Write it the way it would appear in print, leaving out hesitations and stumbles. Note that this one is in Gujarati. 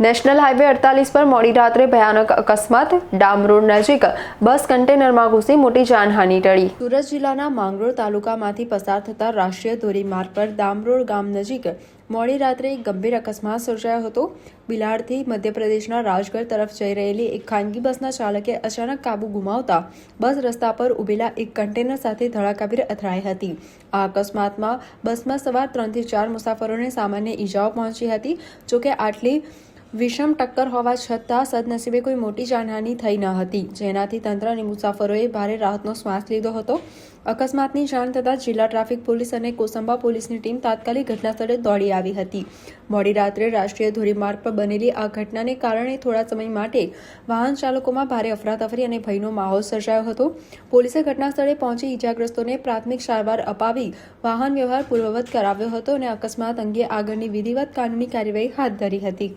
નેશનલ હાઈવે 48 પર મોડી રાત્રે ભયાનક અકસ્માત, ડામ રોડ નજીક બસ કન્ટેનરમાં ઘૂસી મોટી જાનહાનિ ટળી। સુરત જિલ્લાના માંગરોળ તાલુકામાંથી પસાર થતા રાષ્ટ્રીય ધોરીમાર્ગ પર ડામરોડ ગામ નજીક મોડી રાત્રે એક ગંભીર અકસ્માત સર્જાયો હતો। બિલાડથી મધ્યપ્રદેશના રાજગઢ તરફ જઈ રહેલી એક ખાનગી બસના ચાલકે અચાનક કાબુ ગુમાવતા બસ રસ્તા પર ઉભેલા એક કન્ટેનર સાથે ધડાકાભેર અથડાઈ હતી। આ અકસ્માતમાં બસમાં સવાર 3 થી 4 મુસાફરોને સામાન્ય ઈજાઓ પહોંચી હતી। જોકે આટલી વિષમ ટક્કર હોવા છતાં સદનસીબે કોઈ મોટી જાનહાનિ થઈ ન હતી, જેનાથી તંત્ર અને મુસાફરોએ ભારે રાહતનો શ્વાસ લીધો હતો। અકસ્માતની જાણ થતાં જિલ્લા ટ્રાફિક પોલીસ અને કોસંબા પોલીસની ટીમ તાત્કાલિક ઘટનાસ્થળે દોડી આવી હતી। મોડી રાત્રે રાષ્ટ્રીય ધોરીમાર્ગ પર બનેલી આ ઘટનાને કારણે થોડા સમય માટે વાહન ચાલકોમાં ભારે અફરાતફરી અને ભયનો માહોલ સર્જાયો હતો। પોલીસે ઘટનાસ્થળે પહોંચી ઈજાગ્રસ્તોને પ્રાથમિક સારવાર અપાવી વાહન વ્યવહાર પૂર્વવત કરાવ્યો હતો અને અકસ્માત અંગે આગળની વિધિવત કાનૂની કાર્યવાહી હાથ ધરી હતી।